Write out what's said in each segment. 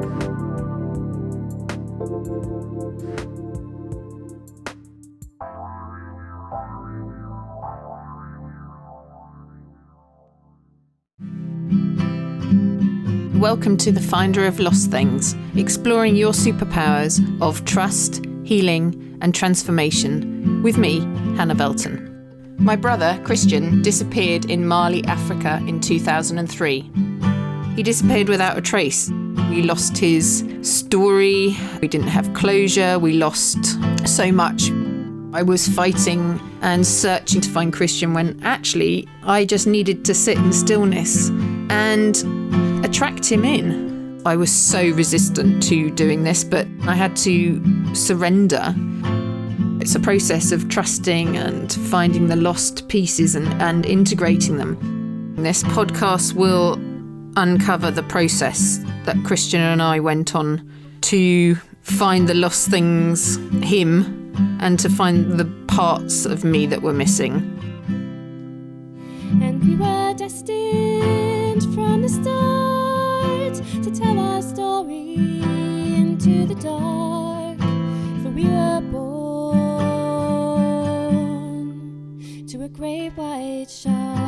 Welcome to The Finder of Lost Things, exploring your superpowers of trust, healing and transformation, with me, Hannah Belton. My brother, Christian, disappeared in Mali, Africa in 2003. He disappeared without a trace. We lost his story, we didn't have closure, we lost so much. I was fighting and searching to find Christian when actually I just needed to sit in stillness and attract him in. I was so resistant to doing this, but I had to surrender. It's a process of trusting and finding the lost pieces and integrating them. This podcast will uncover the process that Christian and I went on to find the lost things, him, and to find the parts of me that were missing. And we were destined from the start to tell our story into the dark, for we were born to a great white shark.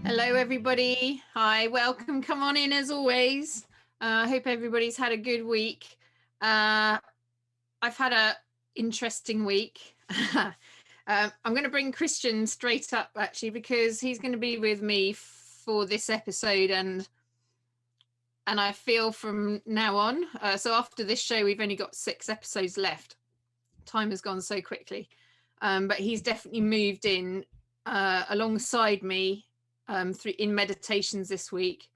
Hello everybody, hi, welcome, come on in as always. I hope everybody's had a good week. I've had an interesting week. I'm going to bring Christian straight up actually, because he's going to be with me for this episode, and I feel from now on, so after this show we've only got 6 episodes left. Time has gone so quickly, but he's definitely moved in alongside me in meditations this week.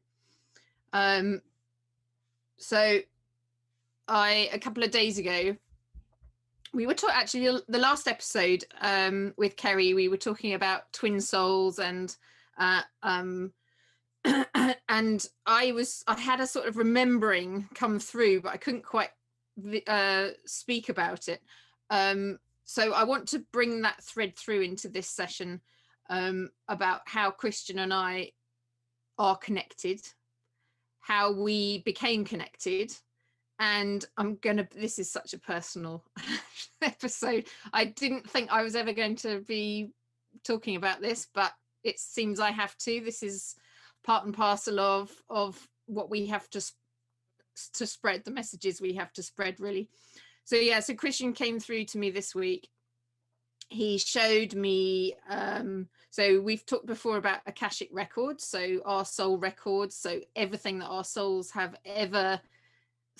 So a couple of days ago, we were actually the last episode with Kerry, we were talking about twin souls, and and I had a sort of remembering come through, but I couldn't quite speak about it. So I want to bring that thread through into this session about how Christian and I are connected, how we became connected. And this is such a personal episode. I didn't think I was ever going to be talking about this, but it seems I have to. This is part and parcel of what we have to spread, the messages we have to spread, really. So yeah, so Christian came through to me this week. He showed me, so we've talked before about Akashic records, so our soul records, so everything that our souls have ever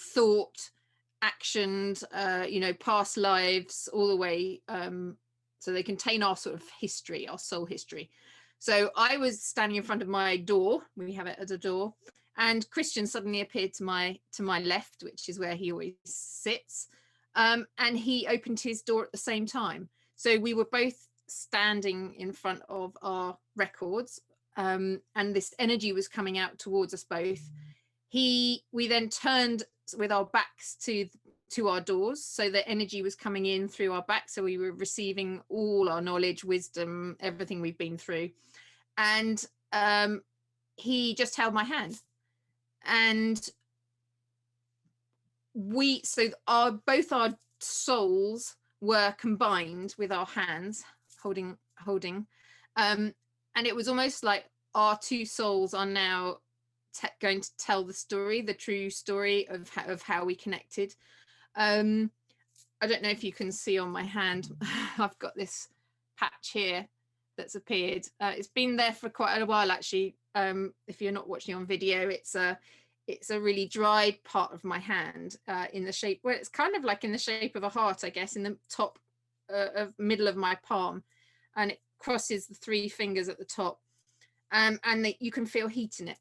thought, actioned, past lives, all the way, so they contain our sort of history, our soul history. So I was standing in front of my door, we have it as a door, and Christian suddenly appeared to my left, which is where he always sits, and he opened his door at the same time. So we were both standing in front of our records, and this energy was coming out towards us both. We then turned with our backs to our doors, so the energy was coming in through our back, so we were receiving all our knowledge, wisdom, everything we've been through. And he just held my hand, and both our souls were combined with our hands holding, and it was almost like our two souls are now going to tell the true story of how we connected. I don't know if you can see on my hand, I've got this patch here that's appeared. It's been there for quite a while actually. If you're not watching on video, it's a really dried part of my hand, in the shape, well, it's kind of like in the shape of a heart, I guess, in the top of middle of my palm, and it crosses the 3 fingers at the top, and you can feel heat in it.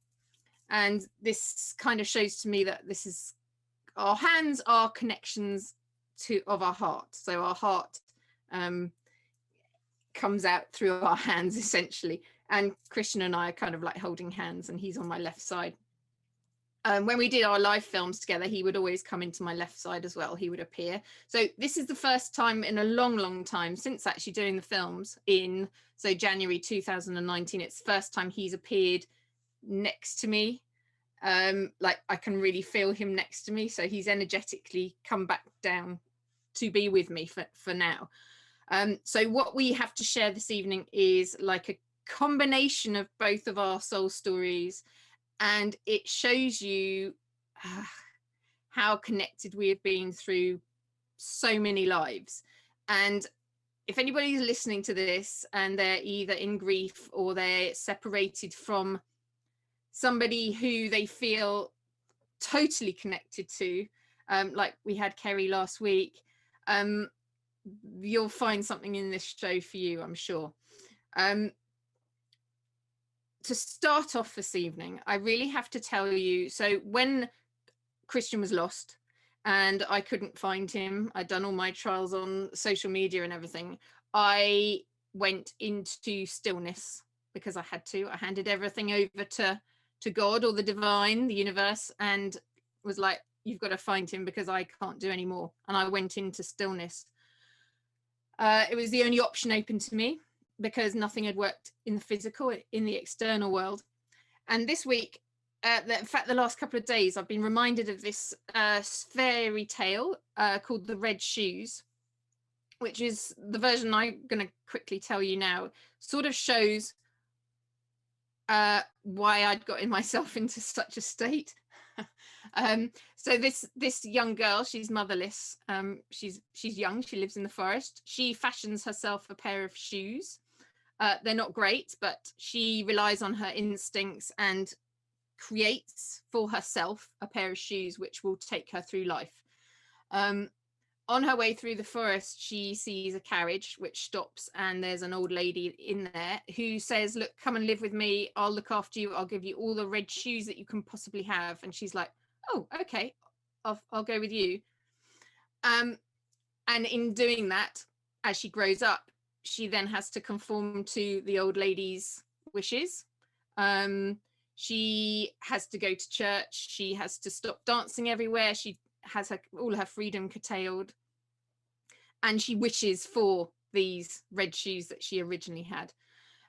And this kind of shows to me that this is, our hands are connections of our heart. So our heart comes out through our hands essentially. And Christian and I are kind of like holding hands, and he's on my left side. When we did our live films together, he would always come into my left side as well. He would appear. So this is the first time in a long time since actually doing the films so January 2019, it's the first time he's appeared next to me. Like I can really feel him next to me, so he's energetically come back down to be with me for now. So what we have to share this evening is like a combination of both of our soul stories, and it shows you how connected we have been through so many lives. And if anybody's listening to this and they're either in grief or they're separated from somebody who they feel totally connected to, like we had Kerry last week, you'll find something in this show for you, I'm sure. To start off this evening, I really have to tell you, so when Christian was lost and I couldn't find him, I'd done all my trials on social media and everything, I went into stillness because I had to. I handed everything over to God or the divine, the universe, and was like, you've got to find him because I can't do any more. And I went into stillness. It was the only option open to me because nothing had worked in the physical, in the external world. And this week, in fact, the last couple of days, I've been reminded of this fairy tale called The Red Shoes, which is the version I'm going to quickly tell you now, sort of shows why I'd gotten myself into such a state. So this young girl, she's motherless. She's young. She lives in the forest. She fashions herself a pair of shoes. They're not great, but she relies on her instincts and creates for herself a pair of shoes which will take her through life. On her way through the forest, she sees a carriage which stops, and there's an old lady in there who says, look, come and live with me. I'll look after you. I'll give you all the red shoes that you can possibly have. And she's like, oh, okay, I'll go with you. And in doing that, as she grows up, she then has to conform to the old lady's wishes. She has to go to church. She has to stop dancing everywhere. She has all her freedom curtailed, and she wishes for these red shoes that she originally had.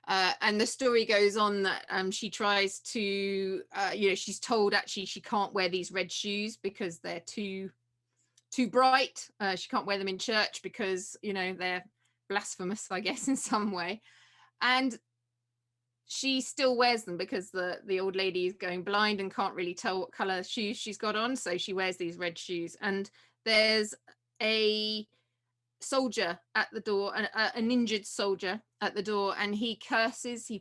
And the story goes on that she tries to, she's told actually she can't wear these red shoes because they're too bright. She can't wear them in church because, they're blasphemous, I guess, in some way. And she still wears them because the old lady is going blind and can't really tell what color shoes she's got on. So she wears these red shoes. And there's a soldier at the door, an injured soldier at the door, and he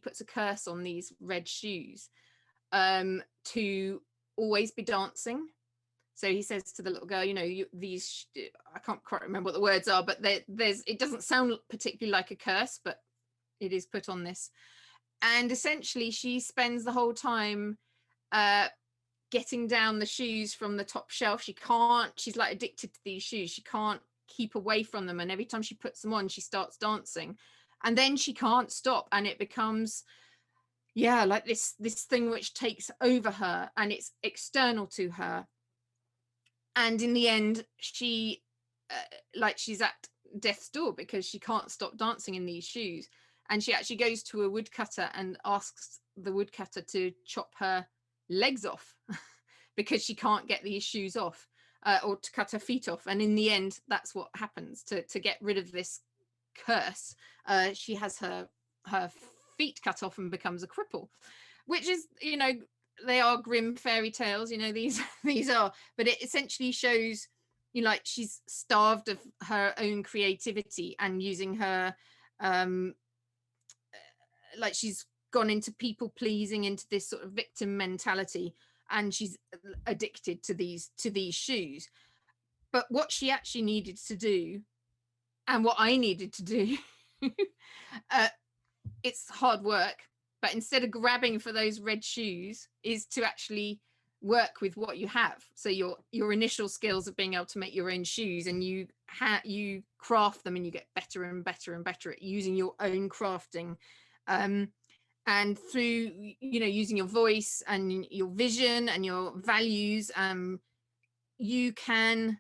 puts a curse on these red shoes to always be dancing. So he says to the little girl, these, I can't quite remember what the words are, but it doesn't sound particularly like a curse, but it is put on this. And essentially she spends the whole time getting down the shoes from the top shelf. She's like addicted to these shoes. She can't keep away from them. And every time she puts them on, she starts dancing. And then she can't stop. And it becomes, like this thing which takes over her, and it's external to her. And in the end, she, she's at death's door because she can't stop dancing in these shoes. And she actually goes to a woodcutter and asks the woodcutter to chop her legs off because she can't get these shoes off, or to cut her feet off. And in the end, that's what happens to get rid of this curse. She has her feet cut off and becomes a cripple, which is, they are grim fairy tales, these are, but it essentially shows, like she's starved of her own creativity and using her, like she's gone into people pleasing, into this sort of victim mentality, and she's addicted to these shoes. But what she actually needed to do, and what I needed to do, it's hard work, but instead of grabbing for those red shoes, is to actually work with what you have. So your initial skills of being able to make your own shoes, and you craft them, and you get better and better and better at using your own crafting, and through using your voice and your vision and your values, you can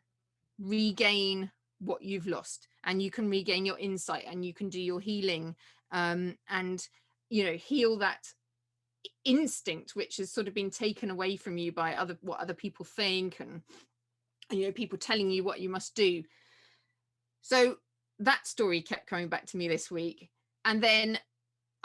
regain what you've lost, and you can regain your insight, and you can do your healing, and heal that instinct which has sort of been taken away from you by what other people think, and you know, people telling you what you must do. So that story kept coming back to me this week. And then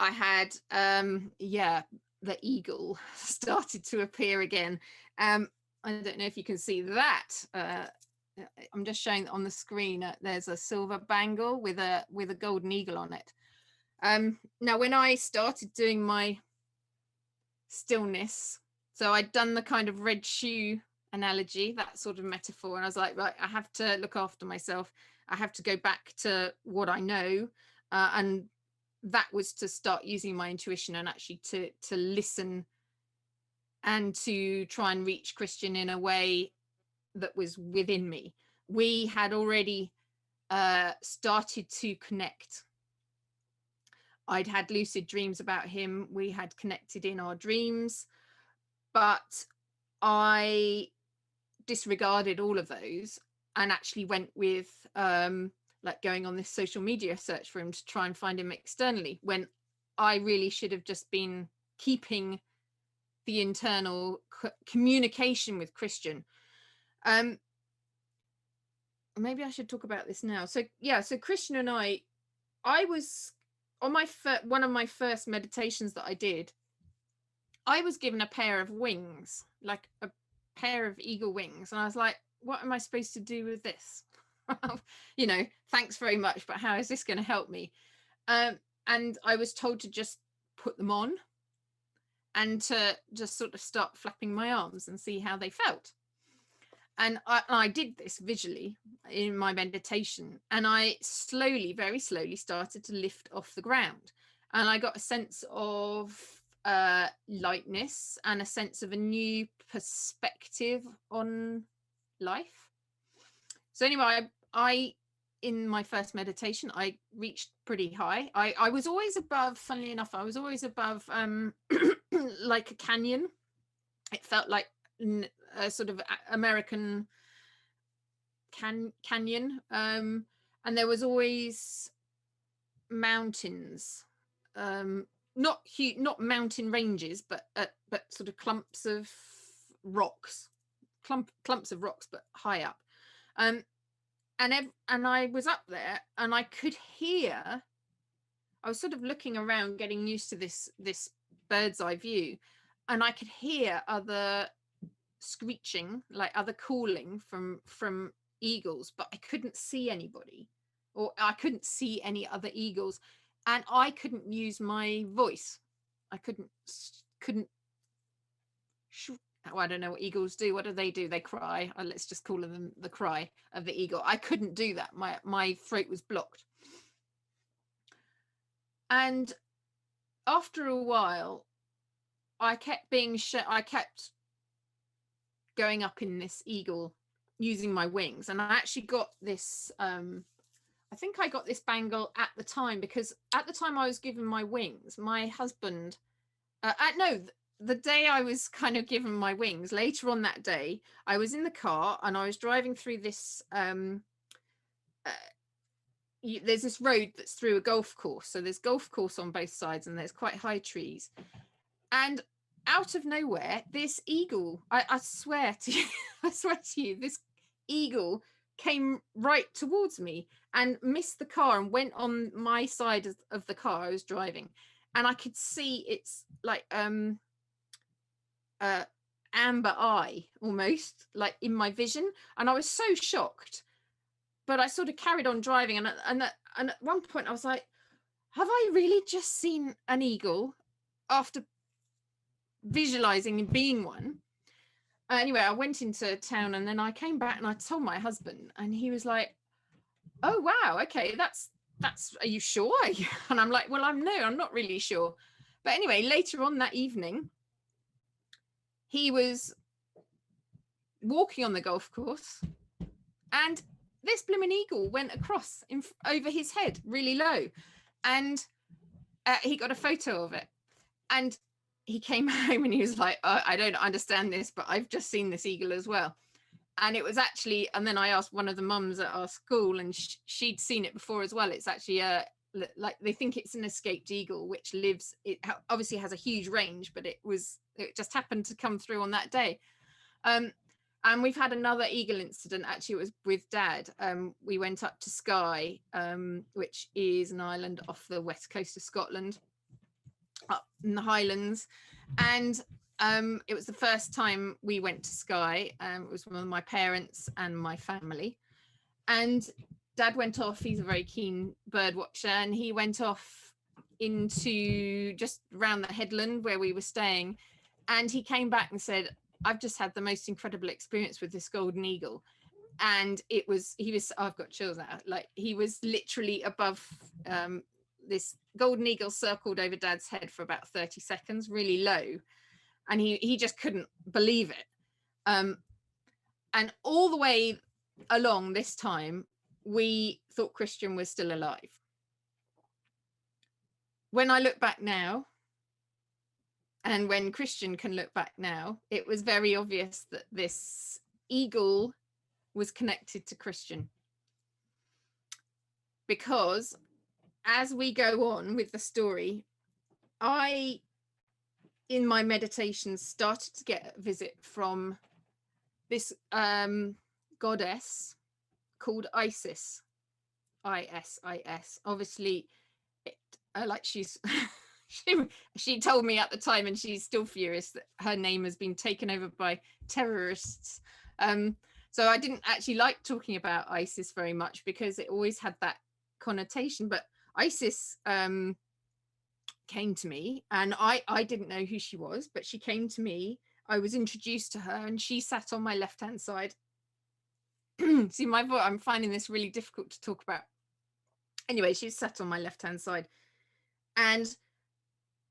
I had the eagle started to appear again. I don't know if you can see that. I'm just showing on the screen. There's a silver bangle with a golden eagle on it. Now, when I started doing my stillness, so I'd done the kind of red shoe analogy, that sort of metaphor, and I was like, right, I have to look after myself. I have to go back to what I know, and that was to start using my intuition and actually to listen and to try and reach Christian in a way that was within me. We had already started to connect. I'd had lucid dreams about him. We had connected in our dreams, but I disregarded all of those and actually went with like going on this social media search for him to try and find him externally, when I really should have just been keeping the internal communication with Christian. Maybe I should talk about this now. So yeah, so Christian and I was on my one of my first meditations that I did, I was given a pair of wings, like a pair of eagle wings, and I was like, what am I supposed to do with this? You know, thanks very much, but how is this going to help me? And I was told to just put them on and to just sort of start flapping my arms and see how they felt. And I did this visually in my meditation, and I slowly, very slowly started to lift off the ground, and I got a sense of lightness and a sense of a new perspective on life. So anyway, I in my first meditation, I reached pretty high. I was always above, funnily enough, I was always above like a canyon. It felt like a sort of American canyon, and there was always mountains, not huge, not mountain ranges, but sort of clumps of rocks, clumps of rocks, but high up. And I was up there, and I could hear. I was sort of looking around, getting used to this bird's eye view, and I could hear other screeching, like other calling from eagles, but I couldn't see anybody, or I couldn't see any other eagles, and I couldn't use my voice. I couldn't oh, I don't know what eagles do. What do? They cry. Let's just call them the cry of the eagle. I couldn't do that. My throat was blocked. And after a while, I kept going up in this eagle using my wings, and I actually got this I think I got this bangle at the time, because at the time I was given my wings, my husband the day I was kind of given my wings, later on that day, I was in the car and I was driving through this there's this road that's through a golf course, so there's golf course on both sides and there's quite high trees, and out of nowhere, this eagle, I swear to you, this eagle came right towards me and missed the car and went on my side of the car I was driving, and I could see its like amber eye almost like in my vision, and I was so shocked, but I sort of carried on driving, and at one point I was like, have I really just seen an eagle after visualizing being one? Anyway, I went into town, and then I came back and I told my husband, and he was like, oh wow, okay, that's are you sure? And I'm like, well, I'm not really sure. But anyway, later on that evening, he was walking on the golf course, and this blooming eagle went across over his head really low, and he got a photo of it, and he came home and he was like, oh, I don't understand this, but I've just seen this eagle as well. And it was actually, and then I asked one of the mums at our school, and she'd seen it before as well. It's actually like they think it's an escaped eagle which lives, it obviously has a huge range, but it just happened to come through on that day. And we've had another eagle incident. Actually, it was with Dad. We went up to Skye, which is an island off the west coast of Scotland, up in the Highlands. And it was the first time we went to Skye. It was one of my parents and my family. And Dad went off. He's a very keen bird watcher. And he went off into just around the headland where we were staying. And he came back and said, I've just had the most incredible experience with this golden eagle. And he was, I've got chills now. Like, he was literally above, this golden eagle circled over Dad's head for about 30 seconds, really low. And he just couldn't believe it. And all the way along this time, we thought Christian was still alive. When I look back now, and when Christian can look back now, it was very obvious that this eagle was connected to Christian. Because as we go on with the story, I, in my meditations, started to get a visit from this goddess called Isis. ISIS. Obviously, like she's... she told me at the time, and she's still furious that her name has been taken over by terrorists. So I didn't actually like talking about ISIS very much because it always had that connotation. But ISIS came to me, and I didn't know who she was, but she came to me. I was introduced to her, and she sat on my left-hand side. See, my voice, I'm finding this really difficult to talk about. Anyway, she sat on my left-hand side. And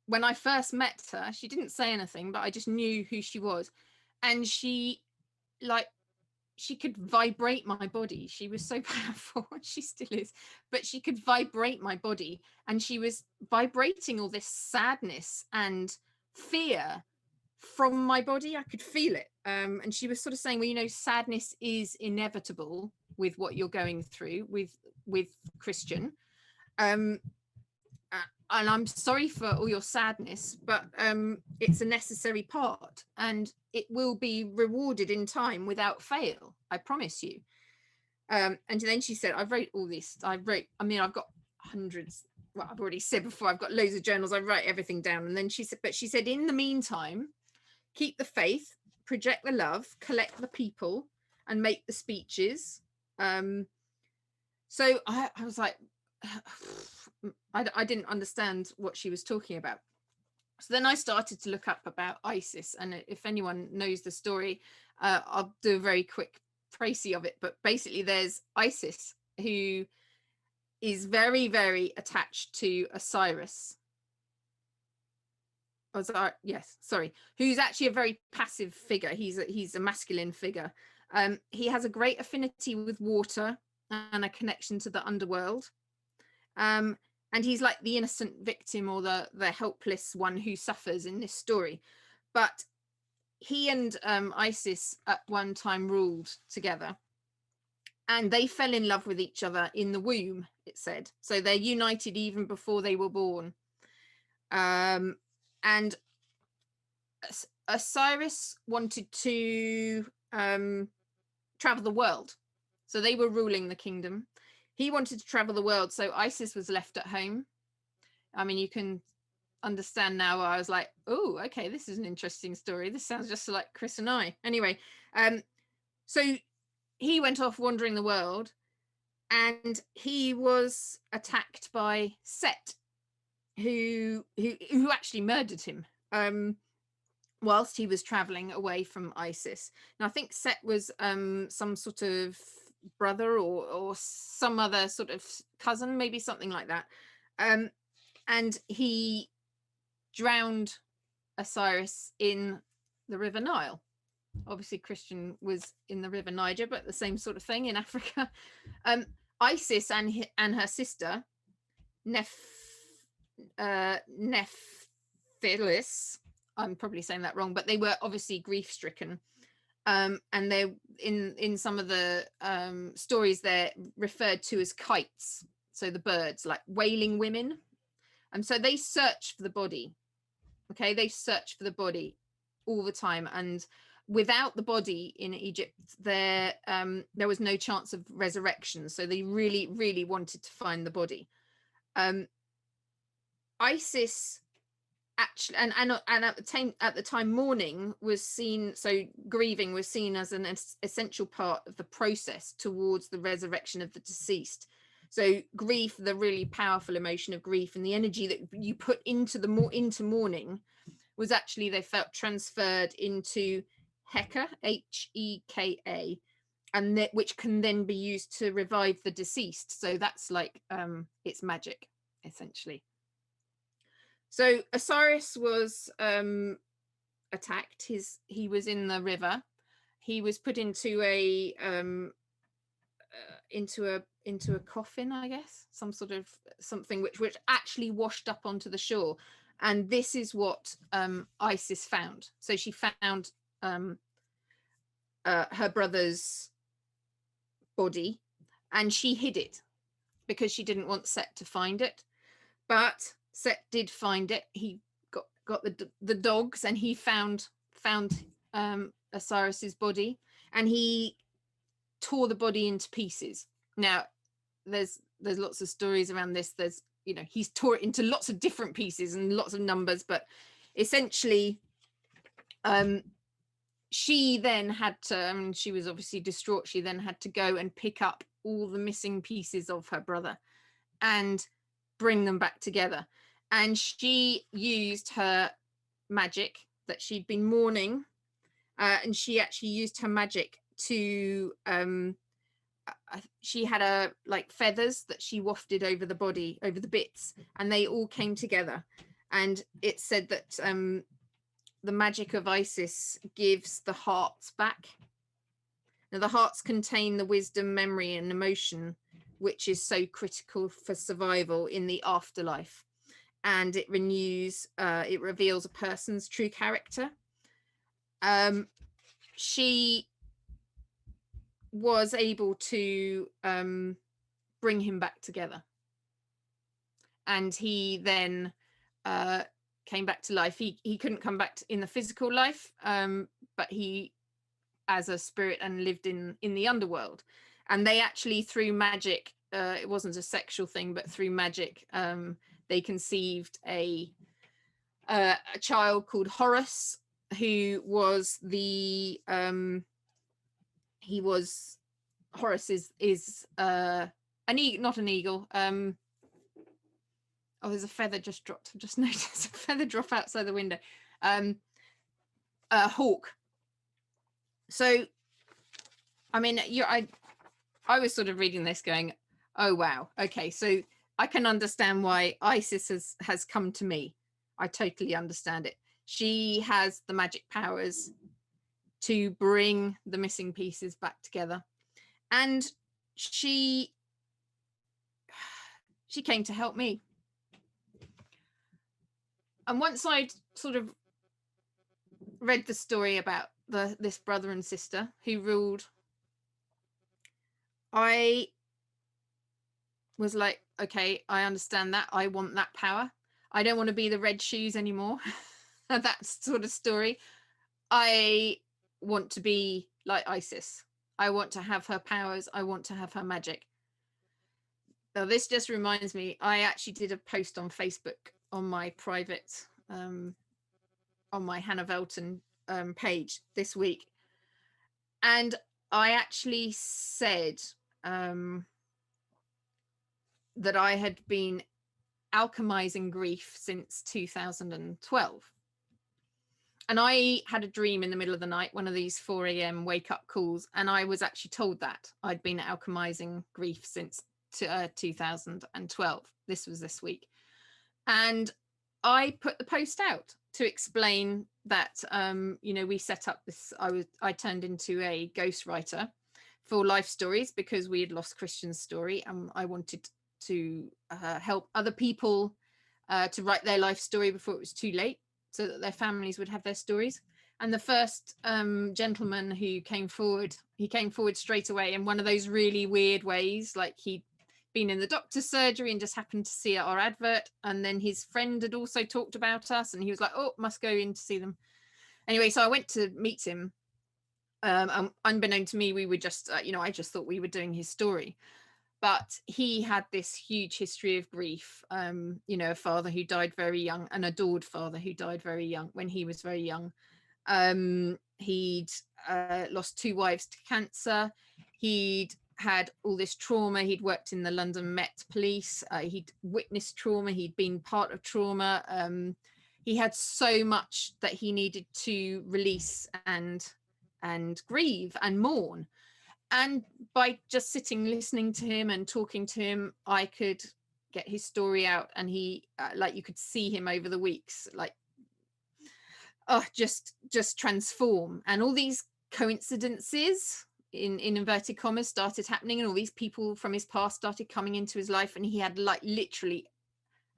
when I first met her, she didn't say anything, but I just knew who she was. And she could vibrate my body. She was so powerful. She still is, but she could vibrate my body. And she was vibrating all this sadness and fear from my body. I could feel it. And she was sort of saying, well, you know, sadness is inevitable with what you're going through with Christian. And I'm sorry for all your sadness, but it's a necessary part, and it will be rewarded in time without fail. I promise you. And then she said, I've got hundreds. Well, I've already said before, I've got loads of journals. I write everything down. And then she said, in the meantime, keep the faith, project the love, collect the people, and make the speeches. So I was like, I didn't understand what she was talking about. So then I started to look up about ISIS, and if anyone knows the story, I'll do a very quick précis of it. But basically, there's Isis, who is very, very attached to Osiris. Who's actually a very passive figure. He's a masculine figure. He has a great affinity with water and a connection to the underworld. And he's like the innocent victim, or the helpless one who suffers in this story. But he and Isis at one time ruled together, and they fell in love with each other in the womb, it said. So they're united even before they were born. And Osiris wanted to travel the world. So they were ruling the kingdom. He wanted to travel the world, so Isis was left at home. I mean, you can understand now why I was like, oh, okay, this is an interesting story. This sounds just like Chris and I. Anyway, so he went off wandering the world, and he was attacked by Set, who actually murdered him whilst he was traveling away from Isis. Now, I think Set was some sort of brother or some other sort of cousin, maybe something like that, and he drowned Osiris in the River Nile. Obviously Christian was in the River Niger, but the same sort of thing in Africa. Isis and her sister Nephthys, I'm probably saying that wrong, but they were obviously grief stricken. And they in some of the stories they're referred to as kites. so the birds, like wailing women. And so they search for the body. Okay, they search for the body all the time. And without the body in Egypt, there was no chance of resurrection. So they really, really wanted to find the body. Isis actually, and at the time mourning was seen, so grieving was seen as an essential part of the process towards the resurrection of the deceased. So grief, the really powerful emotion of grief and the energy that you put into mourning, was actually, they felt, transferred into Heka, Heka, and that, which can then be used to revive the deceased. So that's like it's magic, essentially. So Osiris was attacked. He was in the river. He was put into a coffin, I guess, some sort of something which actually washed up onto the shore. And this is what Isis found. So she found her brother's body, and she hid it because she didn't want Set to find it. But Set did find it. He got the dogs, and he found Osiris's body, and he tore the body into pieces. Now, there's lots of stories around this. There's, he's tore it into lots of different pieces and lots of numbers, but essentially, she then had to, she was obviously distraught. She then had to go and pick up all the missing pieces of her brother and bring them back together. And she used her magic that she'd been mourning, and she actually used her magic to she had like feathers that she wafted over the body, over the bits, and they all came together. And it said that the magic of Isis gives the hearts back. Now, the hearts contain the wisdom, memory, and emotion which is so critical for survival in the afterlife. And it reveals a person's true character. She was able to bring him back together. And he then came back to life. He couldn't come back in the physical life, but he, as a spirit, and lived in the underworld. And they actually, through magic, it wasn't a sexual thing, but through magic, they conceived a child called Horus, who was Horus is an eagle, not an eagle. Oh, there's a feather just dropped. I've just noticed a feather drop outside the window. A hawk. So, I mean, I was sort of reading this going, oh, wow. Okay, so I can understand why Isis has come to me. I totally understand it. She has the magic powers to bring the missing pieces back together. And she came to help me. And once I'd sort of read the story about this brother and sister who ruled, I was like, okay, I understand that. I want that power. I don't want to be the red shoes anymore. That sort of story. I want to be like Isis. I want to have her powers. I want to have her magic. Now, this just reminds me, I actually did a post on Facebook on my private, on my Hannah Velton page this week. And I actually said that I had been alchemizing grief since 2012. And I had a dream in the middle of the night, one of these 4 a.m. wake up calls. And I was actually told that I'd been alchemizing grief since 2012. This was this week. And I put the post out to explain that, we set up this, I turned into a ghostwriter for life stories because we had lost Christian's story. And I wanted to help other people to write their life story before it was too late, so that their families would have their stories. And the first gentleman who came forward, he came forward straight away in one of those really weird ways. Like he been in the doctor's surgery and just happened to see our advert, and then his friend had also talked about us, and he was like, oh, must go in to see them. Anyway, so I went to meet him. Unbeknown to me, we were just I just thought we were doing his story, but he had this huge history of grief. A father who died very young, an adored father who died very young, when he was very young. He'd lost 2 wives to cancer. He'd had all this trauma. He'd worked in the London Met Police. He'd witnessed trauma. He'd been part of trauma. He had so much that he needed to release and grieve and mourn. And by just sitting, listening to him and talking to him, I could get his story out. And he, you could see him over the weeks, just transform. And all these coincidences, in inverted commas, started happening, and all these people from his past started coming into his life, and he had literally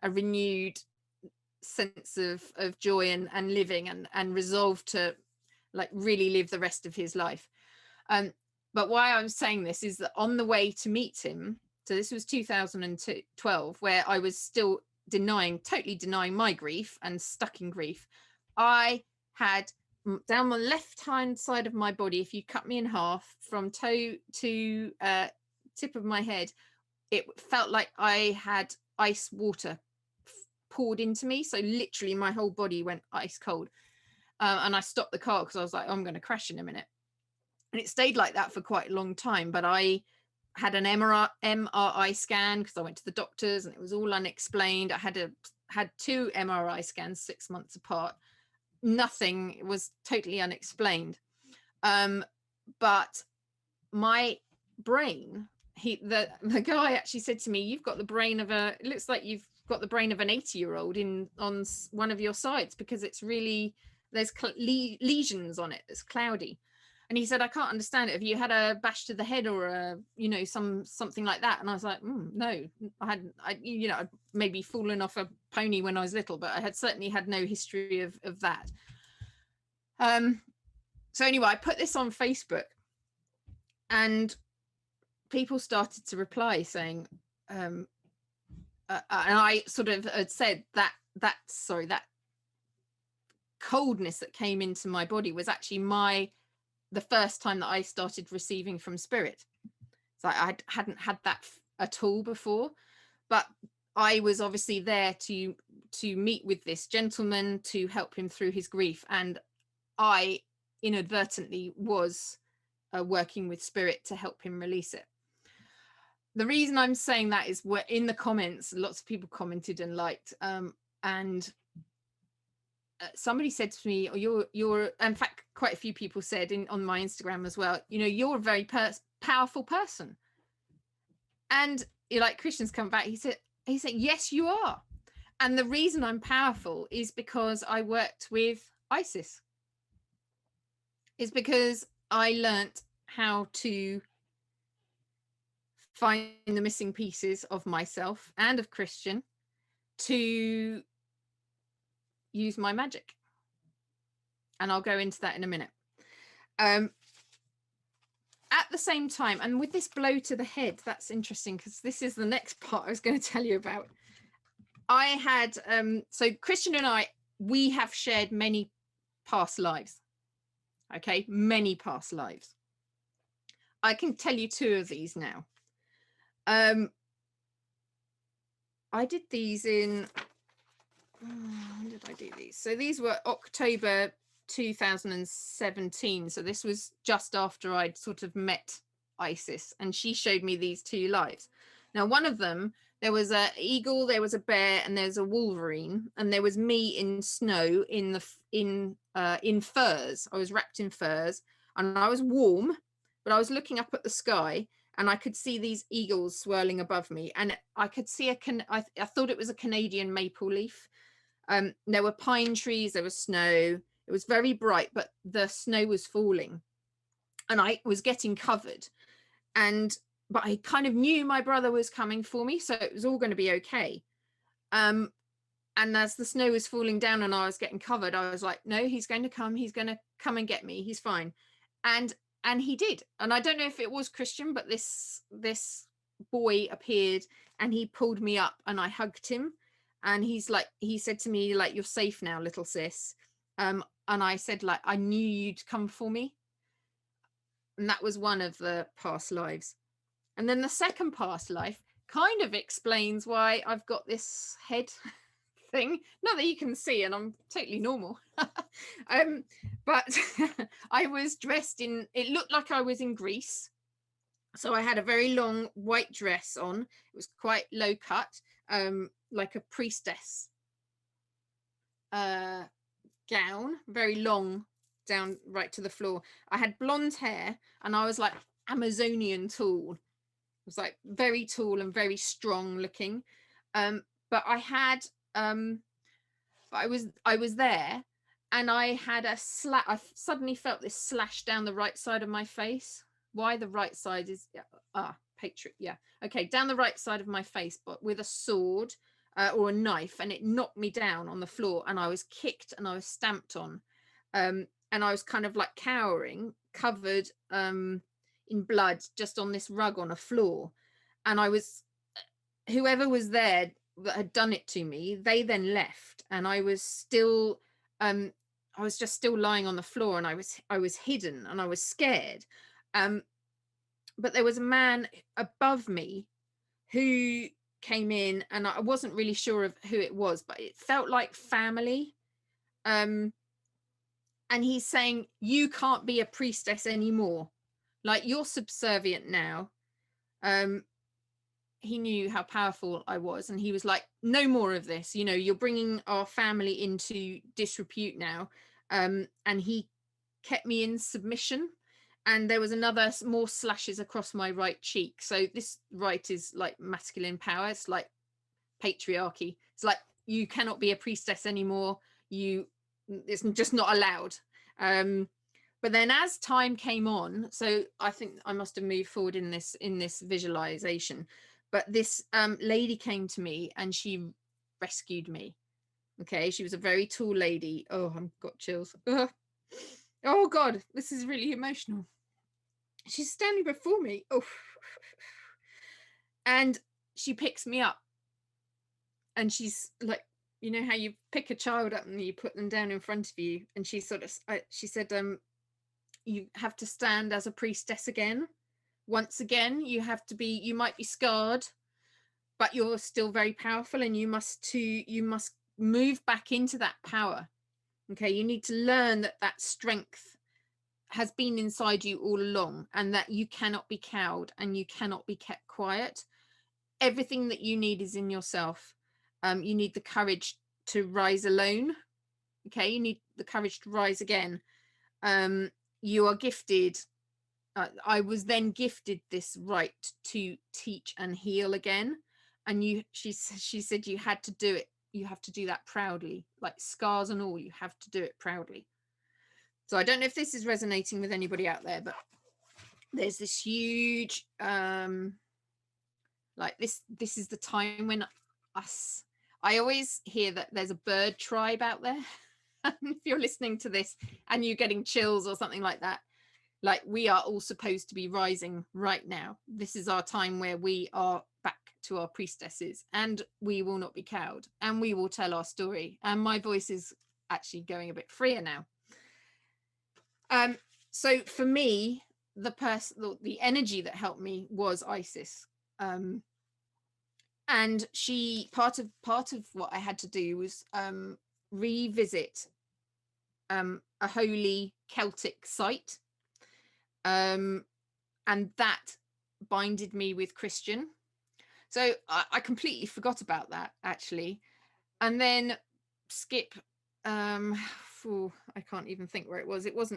a renewed sense of joy and living and resolve to really live the rest of his life. But why I'm saying this is that on the way to meet him, so this was 2012, where I was still totally denying my grief and stuck in grief. I had down the left hand side of my body, if you cut me in half from toe to tip of my head, it felt like I had ice water poured into me. So literally my whole body went ice cold. And I stopped the car because I was like, oh, I'm going to crash in a minute. And it stayed like that for quite a long time. But I had an MRI scan because I went to the doctors and it was all unexplained. I had 2 MRI scans 6 months apart. Nothing was totally unexplained. But my brain, the guy actually said to me, you've got the brain of it looks like you've got the brain of an 80-year-old on one of your sides, because it's really, there's lesions on it. It's cloudy. And he said, I can't understand it. Have you had a bash to the head or something like that? And I was like, no, I maybe fallen off a pony when I was little, but I had certainly had no history of that. So anyway, I put this on Facebook, and people started to reply saying, and I sort of had said that coldness that came into my body was actually the first time that I started receiving from spirit. So I hadn't had that at all before, but I was obviously there to meet with this gentleman to help him through his grief, and I inadvertently was working with spirit to help him release it. The reason I'm saying that is in the comments, lots of people commented and liked, and somebody said to me, you're in fact quite a few people said on my Instagram as well, you're a very powerful person. And Christian's come back, he said yes, you are. And the reason I'm powerful is because I worked with ISIS, is because I learnt how to find the missing pieces of myself and of Christian to use my magic. And I'll go into that in a minute. At the same time, and with this blow to the head, that's interesting because this is the next part I was going to tell you about. I had, so Christian and we have shared many past lives. Okay, many past lives. I can tell you 2 of these now. I did these in, when did I do these? So these were October 2017. So this was just after I'd sort of met Isis, and she showed me these 2 lives. Now, one of them, there was an eagle, there was a bear, and there's a wolverine, and there was me in snow in furs. I was wrapped in furs, and I was warm, but I was looking up at the sky, and I could see these eagles swirling above me, and I could see I thought it was a Canadian maple leaf. There were pine trees, there was snow. It was very bright, but the snow was falling, and I was getting covered. But I kind of knew my brother was coming for me, so it was all going to be okay. And as the snow was falling down and I was getting covered, I was like, no, he's going to come. He's going to come and get me. He's fine. And he did. And I don't know if it was Christian, but this boy appeared and he pulled me up and I hugged him, and he said to me, like, "You're safe now, little sis." And I said, like, "I knew you'd come for me." And that was one of the past lives. And then the second past life kind of explains why I've got this head thing. Not that you can see, and I'm totally normal. But I was dressed in, it looked like I was in Greece. So I had a very long white dress on. It was quite low cut, like a priestess gown, very long, down right to the floor. I had blonde hair and I was like Amazonian tall. It was like very tall and very strong looking. But I had I was there, and I had I suddenly felt this slash down the right side of my face. Why the right side is patriot, yeah, okay, down the right side of my face, but with a sword or a knife, and it knocked me down on the floor, and I was kicked and I was stamped on, and I was kind of like cowering, covered in blood, just on this rug on a floor. And I was, whoever was there that had done it to me, they then left, and I was still I was just still lying on the floor, and I was hidden and I was scared. But there was a man above me who came in, and I wasn't really sure of who it was, but it felt like family. And he's saying, "You can't be a priestess anymore, like, you're subservient now." He knew how powerful I was, and he was like, "No more of this, you know, you're bringing our family into disrepute now." And he kept me in submission, and there was another more slashes across my right cheek. So this right is like masculine power. It's like patriarchy. It's like, you cannot be a priestess anymore. It's just not allowed. But then as time came on, so I think I must have moved forward in this visualization, but this lady came to me and she rescued me. Okay, she was a very tall lady. Oh, I've got chills. Oh God, this is really emotional. She's standing before me. Oh, and she picks me up, and she's like, you know how you pick a child up and you put them down in front of you, and she sort of, she said, "You have to stand as a priestess again. Once again, you have to be, you might be scarred, but you're still very powerful, and you must move back into that power. Okay, you need to learn that that strength has been inside you all along, and that you cannot be cowed and you cannot be kept quiet. Everything that you need is in yourself. You need the courage to rise alone. Okay, you need the courage to rise again. You are gifted." I was then gifted this right to teach and heal again. And she said, "You had to do it. You have to do that proudly, like scars and all. You have to do it proudly." So I don't know if this is resonating with anybody out there, but there's this huge, like this is the time when I always hear that there's a bird tribe out there. If you're listening to this and you're getting chills or something like that, like, we are all supposed to be rising right now. This is our time where we are back to our priestesses, and we will not be cowed, and we will tell our story. And my voice is actually going a bit freer now. So for me, the energy that helped me was Isis. And she, part of what I had to do was revisit a holy Celtic site. And that binded me with Christian. So I completely forgot about that, actually. And then skip, I can't even think where it was. It was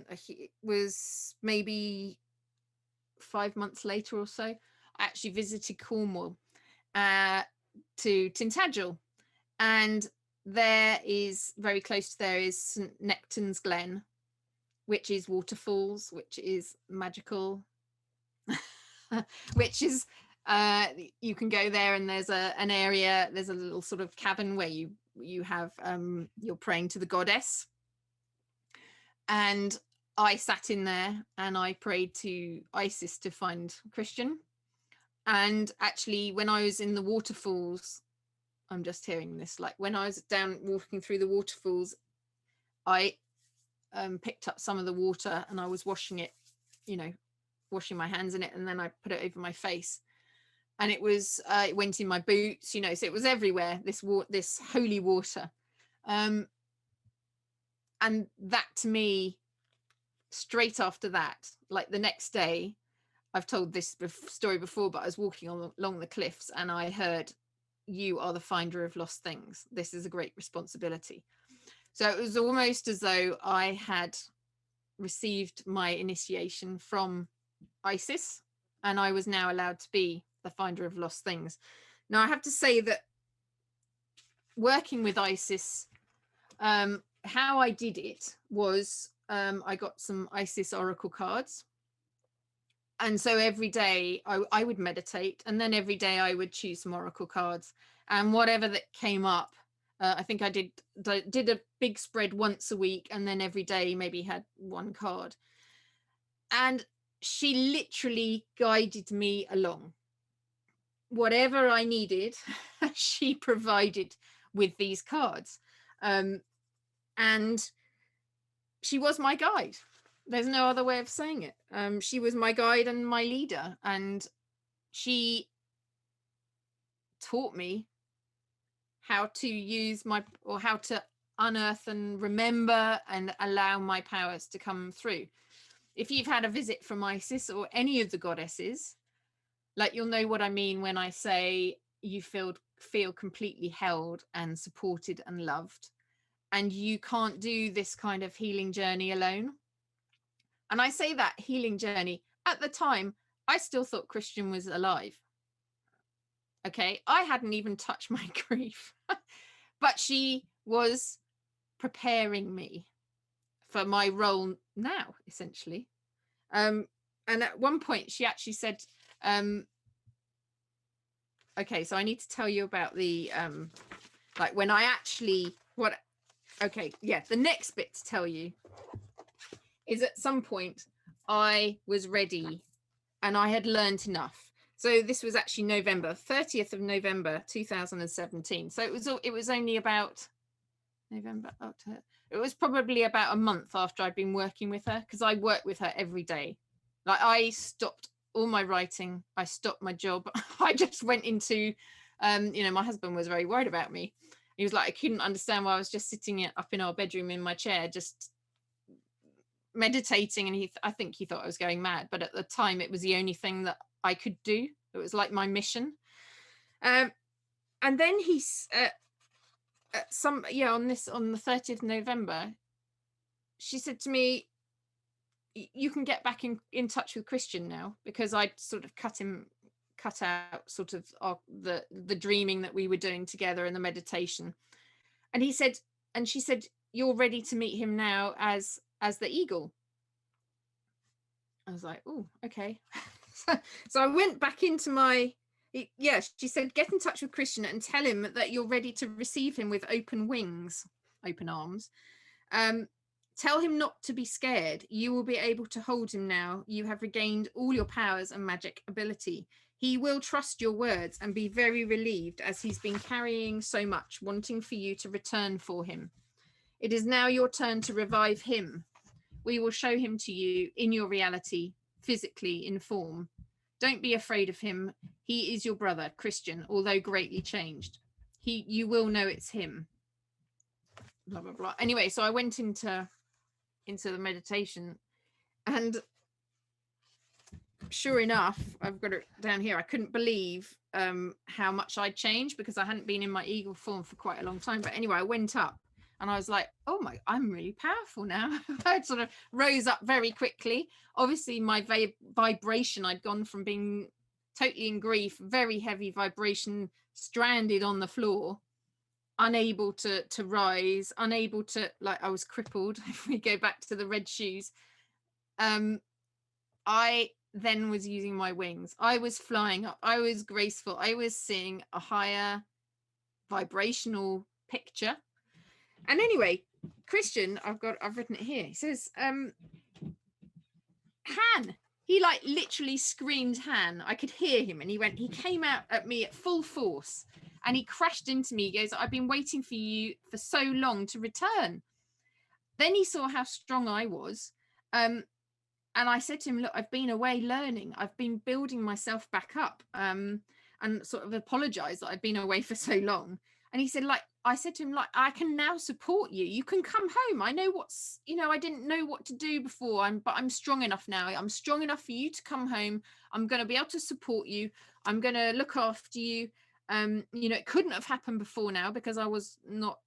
maybe 5 months later or so. I actually visited Cornwall to Tintagel, and there is, very close to there is St Nectan's Glen, which is waterfalls, which is magical, which is you can go there, and there's an area, there's a little sort of cabin where you have you're praying to the goddess. And I sat in there and I prayed to Isis to find Christian. And actually, when I was in the waterfalls, I'm just hearing this, like when I was down walking through the waterfalls, I picked up some of the water and I was washing it, washing my hands in it, and then I put it over my face, and it went in my boots, so it was everywhere, this holy water. And that, to me, straight after that, like the next day, I've told this story before, but I was walking along the cliffs and I heard, "You are the finder of lost things. This is a great responsibility." So it was almost as though I had received my initiation from Isis, and I was now allowed to be the finder of lost things. Now, I have to say that working with Isis, how I did it was I got some Isis oracle cards. And so every day I would meditate, and then every day I would choose some oracle cards, and whatever that came up, I think I did a big spread once a week, and then every day maybe had one card. And she literally guided me along. Whatever I needed, she provided with these cards. And she was my guide. There's no other way of saying it. She was my guide and my leader, and she taught me how to how to unearth and remember and allow my powers to come through. If you've had a visit from Isis or any of the goddesses, like, you'll know what I mean when I say you feel completely held and supported and loved, and you can't do this kind of healing journey alone. And I say that healing journey, at the time, I still thought Christian was alive. Okay, I hadn't even touched my grief, but she was preparing me for my role now, essentially. And at one point, she actually said, okay, so I need to tell you about the, like when I actually, the next bit to tell you is, at some point I was ready and I had learned enough. So this was actually November 30th of November 2017. So it was only about November, October. It was probably about a month after I'd been working with her, because I worked with her every day. Like, I stopped all my writing, I stopped my job. I just went into, my husband was very worried about me. He was like, I couldn't understand why I was just sitting up in our bedroom in my chair, just meditating, and I think he thought I was going mad, but at the time it was the only thing that I could do. It was like my mission. And then he's on the 30th of November, she said to me, "You can get back in touch with Christian now," because I'd sort of cut out sort of the dreaming that we were doing together and the meditation. And she said, "You're ready to meet him now as the eagle." I was like, "Oh, okay." So I went back into she said, "Get in touch with Christian and tell him that you're ready to receive him with open arms. Tell him not to be scared. You will be able to hold him now. You have regained all your powers and magic ability. He will trust your words and be very relieved, as he's been carrying so much, wanting for you to return for him. It is now your turn to revive him. We will show him to you in your reality, physically, in form. Don't be afraid of him. He is your brother, Christian, although greatly changed. You will know it's him." Blah, blah, blah. Anyway, so I went into the meditation, and sure enough, I've got it down here, I couldn't believe how much I'd changed, because I hadn't been in my eagle form for quite a long time. But anyway, I went up and I was like, "Oh my, I'm really powerful now." I sort of rose up very quickly. Obviously, my vibration, I'd gone from being totally in grief, very heavy vibration, stranded on the floor, unable to rise, unable to, like, I was crippled. If we go back to the red shoes, I then was using my wings. I was flying up. I was graceful. I was seeing a higher vibrational picture. And anyway, Christian, I've written it here. He says, "Han, he like literally screamed Han. I could hear him, and he came out at me at full force, and he crashed into me. He goes, I've been waiting for you for so long to return. Then he saw how strong I was. And I said to him, look, I've been away learning. I've been building myself back up, and sort of apologized that I've been away for so long. And he said, like, I said to him, like, I can now support you. You can come home. I know what's, I didn't know what to do before, but I'm strong enough now. I'm strong enough for you to come home. I'm going to be able to support you. I'm going to look after you. It couldn't have happened before now because I was not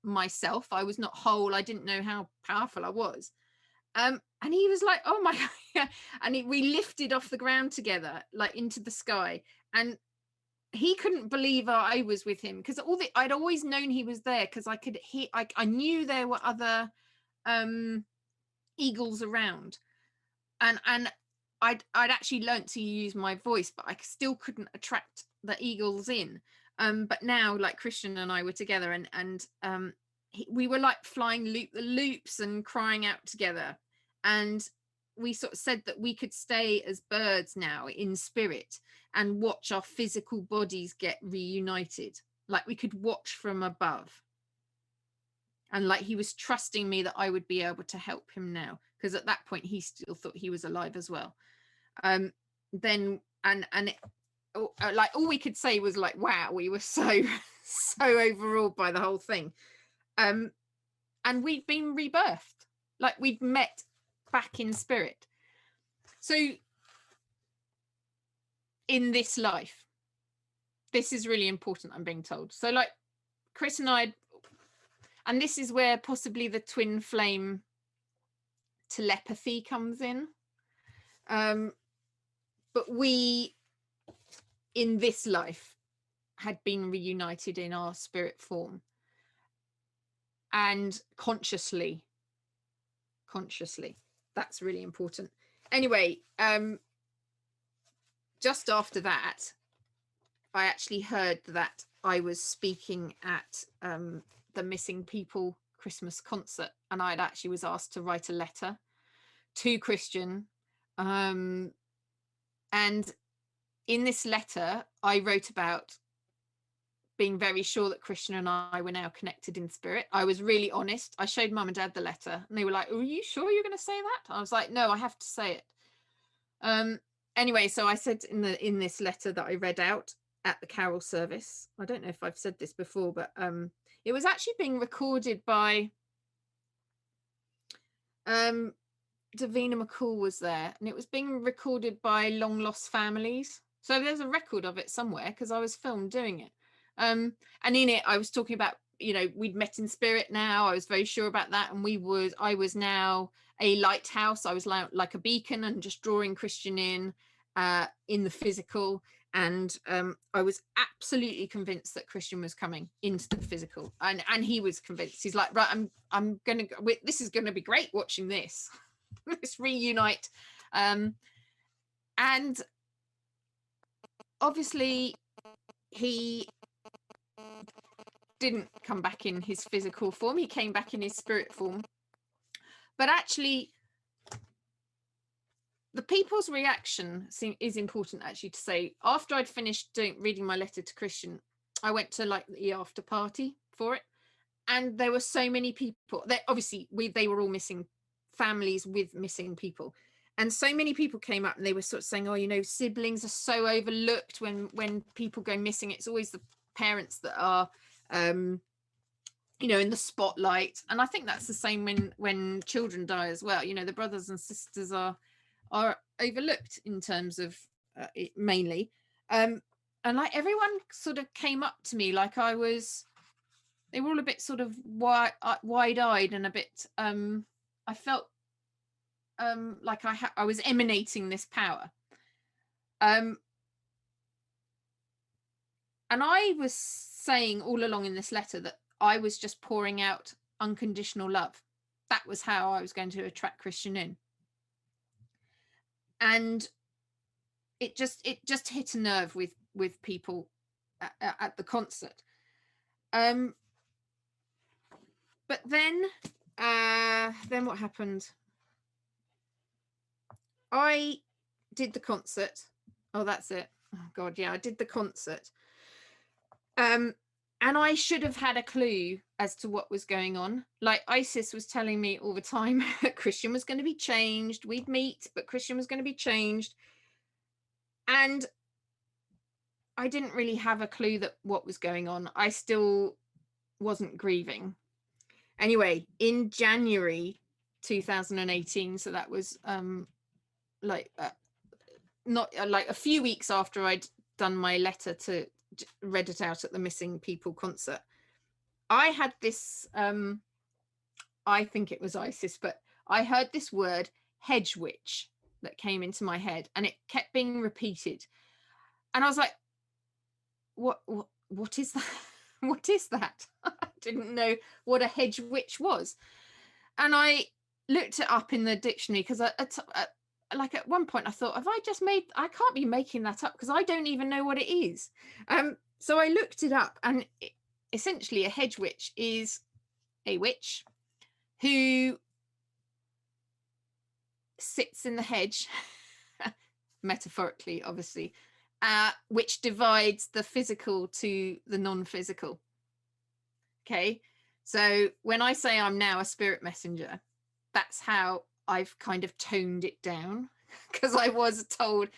myself. I was not whole. I didn't know how powerful I was. And he was like, oh my God. And we lifted off the ground together, like into the sky. And he couldn't believe I was with him, because I'd always known he was there, because I could hear, I knew there were other eagles around, and I'd actually learnt to use my voice, but I still couldn't attract the eagles in. But now, like, Christian and I were together, and we were like flying the loops and crying out together, and we sort of said that we could stay as birds now in spirit and watch our physical bodies get reunited. Like, we could watch from above. And like, he was trusting me that I would be able to help him now, because at that point he still thought he was alive as well. Like, all we could say was like, wow, we were so overawed by the whole thing. And we'd been rebirthed, like we'd met back in spirit. So in this life, this is really important, I'm being told. So like, Chris and I, and this is where possibly the twin flame telepathy comes in. But we, in this life, had been reunited in our spirit form, and consciously. That's really important. Anyway, just after that, I actually heard that I was speaking at the Missing People Christmas concert, and I actually was asked to write a letter to Christian. And in this letter, I wrote about being very sure that Christian and I were now connected in spirit. I was really honest. I showed Mum and Dad the letter, and they were like, are you sure you're going to say that? I was like, no, I have to say it. Anyway, so I said in this letter that I read out at the carol service, I don't know if I've said this before, but it was actually being recorded by Davina McCall was there, and it was being recorded by long lost families. So there's a record of it somewhere, because I was filmed doing it. And in it, I was talking about, we'd met in spirit now. I was very sure about that. And I was now a lighthouse. I was like a beacon, and just drawing Christian in the physical. And I was absolutely convinced that Christian was coming into the physical. And he was convinced. He's like, right, I'm going to go. This is going to be great watching this. Let's reunite. And obviously, he didn't come back in his physical form. He came back in his spirit form. But actually, the people's reaction is important, actually, to say. After I'd finished reading my letter to Christian, I went to like the after party for it, and there were so many people that obviously they were all missing families with missing people, and so many people came up, and they were sort of saying, oh, siblings are so overlooked when people go missing. It's always the parents that are in the spotlight. And I think that's the same when children die as well. The brothers and sisters are overlooked in terms of it mainly. And like, everyone sort of came up to me like they were all a bit sort of wide-eyed, and a bit I felt like I was emanating this power. And I was saying all along in this letter that I was just pouring out unconditional love. That was how I was going to attract Christian in. And it just hit a nerve with people at the concert. But then what happened? I did the concert. Oh, that's it. Oh God, yeah, I did the concert. And I should have had a clue as to what was going on. Like Isis was telling me all the time that Christian was going to be changed. We'd meet, but Christian was going to be changed. And I didn't really have a clue that what was going on. I still wasn't grieving. Anyway, in January 2018, so that was like not like a few weeks after I'd done my letter to read it out at the Missing People concert, I had this I think it was Isis, but I heard this word hedge witch that came into my head, and it kept being repeated, and I was like, what is that? What is that? I didn't know what a hedge witch was, and I looked it up in the dictionary because like at one point I thought, have I just made, I can't be making that up because I don't even know what it is. So I looked it up, and essentially a hedge witch is a witch who sits in the hedge, metaphorically, obviously, which divides the physical to the non-physical. Okay, so when I say I'm now a spirit messenger, that's how I've kind of toned it down, because I was told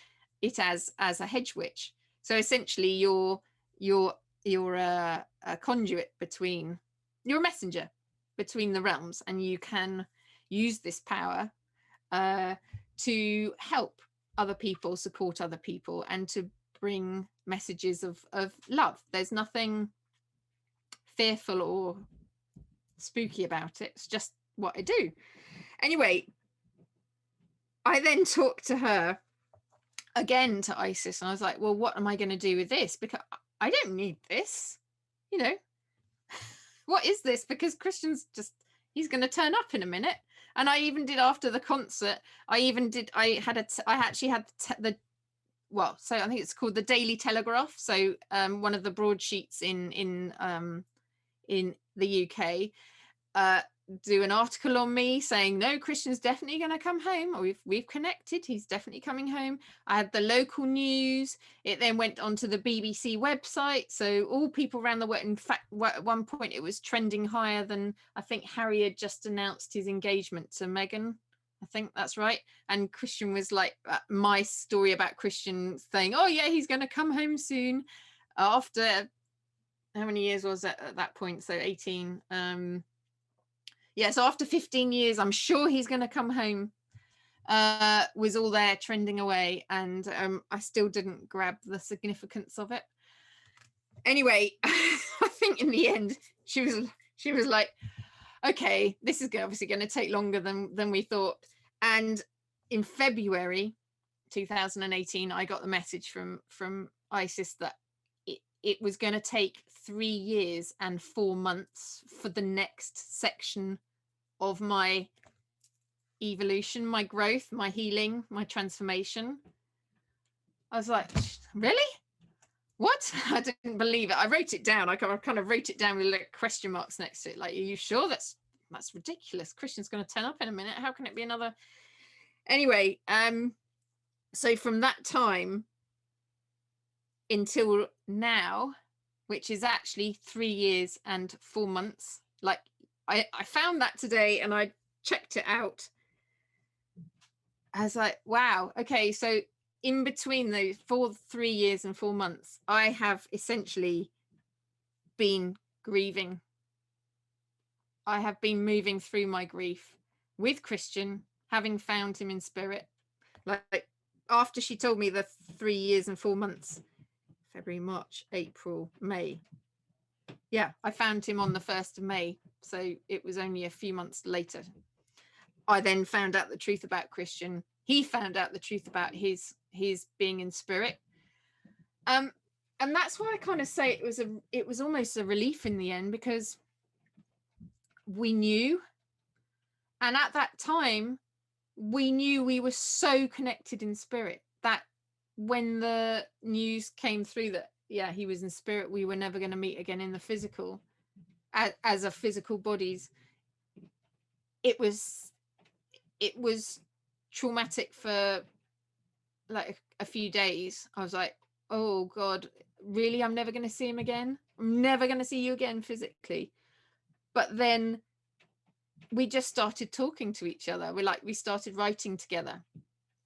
it as a hedge witch. So essentially you're a conduit between, you're a messenger between the realms, and you can use this power to help other people, support other people, and to bring messages of love. There's nothing fearful or spooky about it. It's just what I do. Anyway, I then talked to her again, to Isis, and I was like, well, what am I going to do with this? Because I don't need this, you know. What is this? Because Christian's just, he's going to turn up in a minute. And I even did, after the concert, I actually had the well, so I think it's called the Daily Telegraph, so one of the broadsheets in the UK, do an article on me saying, no, Christian's definitely going to come home, or we've connected, he's definitely coming home. I had the local news. It then went onto the BBC website, so all people around the world. In fact, at one point it was trending higher than, I think Harry had just announced his engagement to Meghan. I think that's right. And Christian was like, my story about Christian saying, oh yeah, he's going to come home soon, after how many years was that at that point? So 18. Yeah, so after 15 years, I'm sure he's going to come home, was all there trending away. And I still didn't grab the significance of it. Anyway, I think in the end, she was like, okay, this is obviously going to take longer than we thought. And in February 2018, I got the message from Isis that it was going to take 3 years and 4 months for the next section of my evolution, my growth, my healing, my transformation. I was like, really? What? I didn't believe it. I wrote it down. I kind of wrote it down with like question marks next to it. Like, are you sure? That's ridiculous. Christian's going to turn up in a minute. How can it be another? Anyway, so from that time until now, which is actually 3 years and 4 months, like I found that today and I checked it out. I was like, wow, okay, so in between those 3 years and 4 months, I have essentially been grieving. I have been moving through my grief with Christian, having found him in spirit. Like after she told me the 3 years and 4 months, February, March, April, May. Yeah, I found him on the 1st of May. So it was only a few months later. I then found out the truth about Christian. He found out the truth about his being in spirit. And that's why I kind of say it was almost a relief in the end, because we knew. And at that time, we knew we were so connected in spirit that when the news came through that, yeah, he was in spirit, we were never going to meet again in the physical, as a physical bodies, it was traumatic for like a few days. I was like, oh God, really? I'm never going to see him again. I'm never going to see you again physically. But then we just started talking to each other. We started writing together.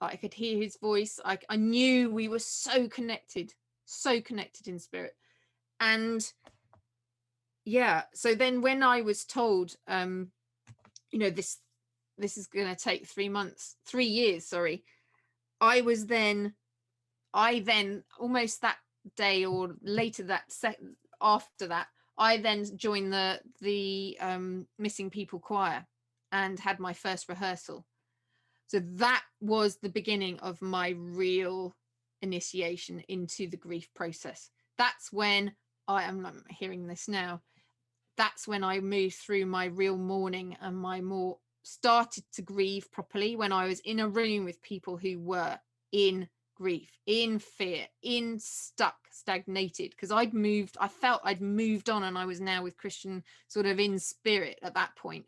I could hear his voice. I knew we were so connected in spirit. And yeah, so then when I was told, this is going to take 3 years, sorry. I then almost that day or later after that, I then joined the Missing People Choir and had my first rehearsal. So that was the beginning of my real initiation into the grief process. That's when I'm hearing this now. That's when I moved through my real mourning and my more started to grieve properly, when I was in a room with people who were in grief, in fear, stagnated, because I felt I'd moved on, and I was now with Christian sort of in spirit at that point.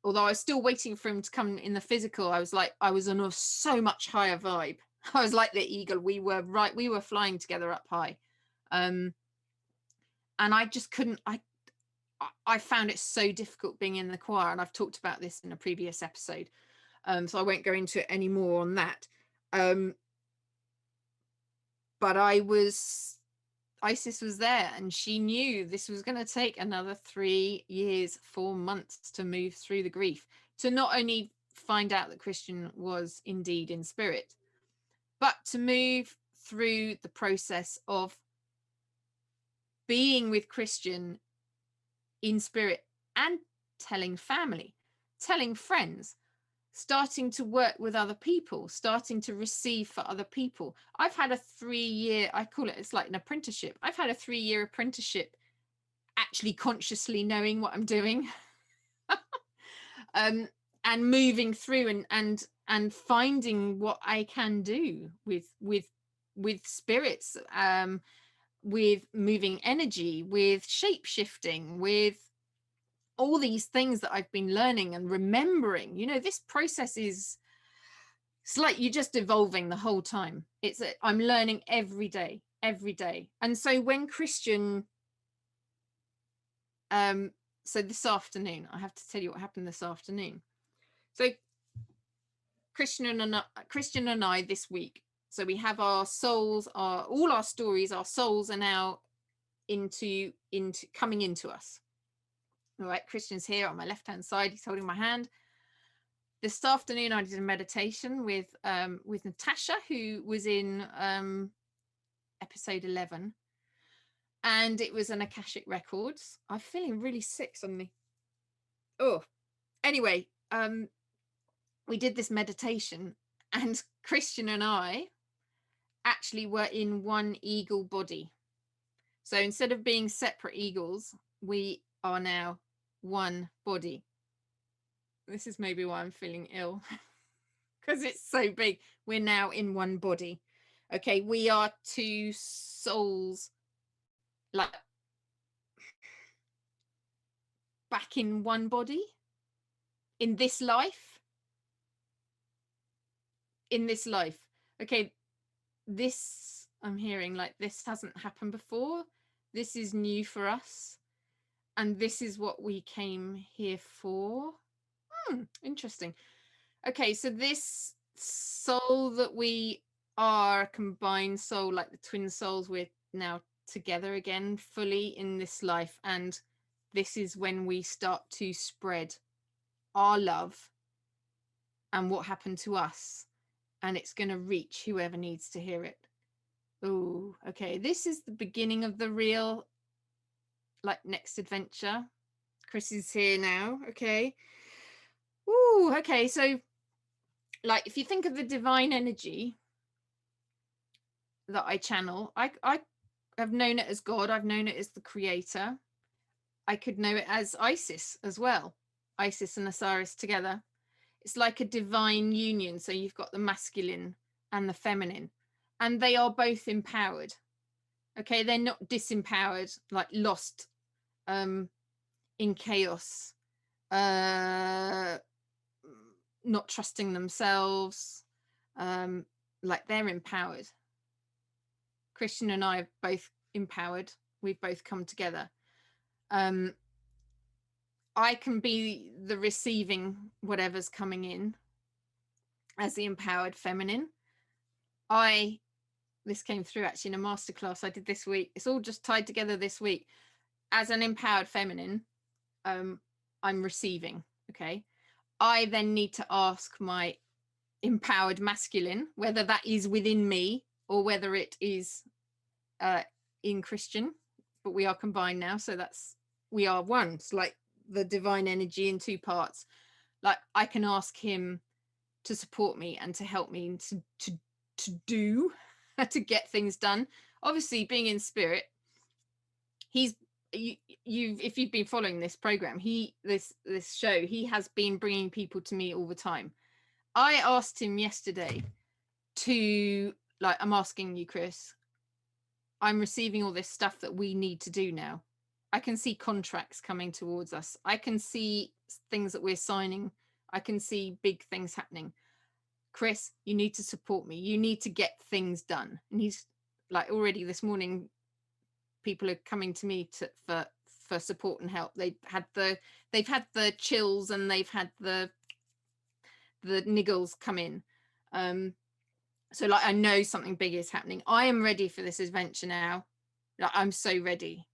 Although I was still waiting for him to come in the physical, I was on a so much higher vibe. I was like the eagle. We were flying together up high. And I just couldn't, I found it so difficult being in the choir, and I've talked about this in a previous episode. So I won't go into it anymore on that. But Isis was there, and she knew this was going to take another 3 years, 4 months to move through the grief, to not only find out that Christian was indeed in spirit, but to move through the process of being with Christian in spirit and telling family, telling friends, starting to work with other people, starting to receive for other people. I've had a 3-year, I call it, it's like an apprenticeship. I've had a 3-year apprenticeship, actually consciously knowing what I'm doing. And moving through and finding what I can do with spirits, with moving energy, with shape shifting, with all these things that I've been learning and remembering. This process it's like you're just evolving the whole time. I'm learning every day. And so when Christian, so this afternoon, I have to tell you what happened this afternoon. So Christian and I this week, so we have our souls, all our stories, our souls are now into coming into us. All right, Christian's here on my left-hand side. He's holding my hand. This afternoon, I did a meditation with Natasha, who was in episode 11. And it was an Akashic Records. I'm feeling really sick suddenly. Oh, anyway, we did this meditation, and Christian and I actually were in one eagle body. So instead of being separate eagles, we are now one body. This is maybe why I'm feeling ill, because it's so big. We're now in one body. Okay, we are two souls, like back in one body in this life. Okay, this, I'm hearing, like, this hasn't happened before. This is new for us, and this is what we came here for. Interesting. Okay, so this soul that we are, combined soul, like the twin souls, we're now together again fully in this life, and this is when we start to spread our love and what happened to us, and it's going to reach whoever needs to hear it. Oh, okay, this is the beginning of the real, like, next adventure. Chris is here now. Okay. Ooh, okay, so, like, if you think of the divine energy that I channel, I have known it as God. I've known it as the creator. I could know it as Isis as well. Isis and Osiris together. It's like a divine union. So you've got the masculine and the feminine, and they are both empowered. Okay, they're not disempowered, like lost in chaos, not trusting themselves, like they're empowered. Christian and I are both empowered. We've both come together. I can be the receiving whatever's coming in as the empowered feminine. This came through actually in a masterclass I did this week. It's all just tied together this week. As an empowered feminine, I'm receiving. Okay. I then need to ask my empowered masculine, whether that is within me or whether it is in Christian, but we are combined now. So we are one. It's like the divine energy in two parts. Like I can ask him to support me and to help me to do to get things done. Obviously, being in spirit, if you've been following this program, this show, he has been bringing people to me all the time. I asked him yesterday to, like, I'm asking you, Chris, I'm receiving all this stuff that we need to do now. I can see contracts coming towards us. I can see things that we're signing. I can see big things happening. Chris, you need to support me. You need to get things done. And he's like, already this morning, people are coming to me for support and help. They've had the chills and they've had the niggles come in. So like, I know something big is happening. I am ready for this adventure now. Like, I'm so ready.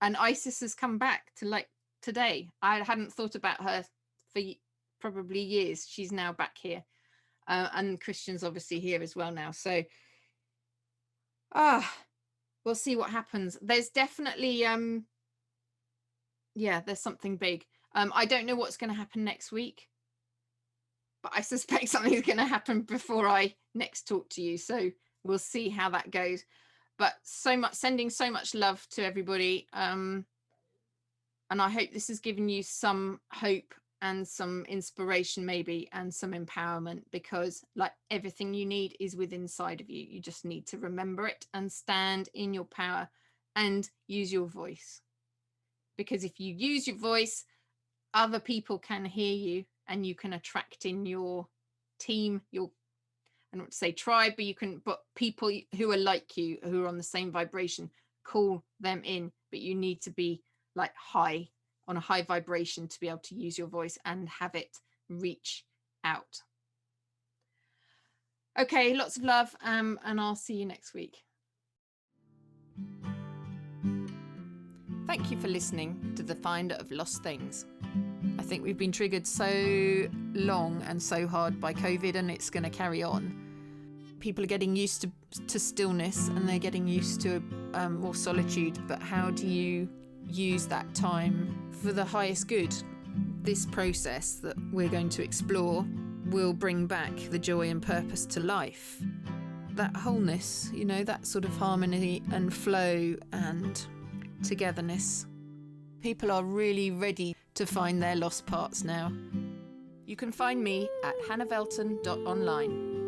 And Isis has come back to, like, today. I hadn't thought about her for probably years. She's now back here. And Christian's obviously here as well now. So we'll see what happens. There's definitely there's something big. I don't know what's going to happen next week, but I suspect something's going to happen before I next talk to you. So we'll see how that goes. But sending so much love to everybody. And I hope this has given you some hope and some inspiration maybe, and some empowerment, because like everything you need is within inside of you. You just need to remember it and stand in your power and use your voice. Because if you use your voice, other people can hear you and you can attract in your team, I don't want to say tribe, but people who are like you, who are on the same vibration, call them in. But you need to be like on a high vibration to be able to use your voice and have it reach out. Okay, lots of love, and I'll see you next week. Thank you for listening to The Finder of Lost Things. I think we've been triggered so long and so hard by COVID, and it's going to carry on. People are getting used to stillness, and they're getting used to more solitude, but how do you use that time for the highest good? This process that we're going to explore will bring back the joy and purpose to life. That wholeness, that sort of harmony and flow and togetherness. People are really ready to find their lost parts now. You can find me at hannahvelton.online.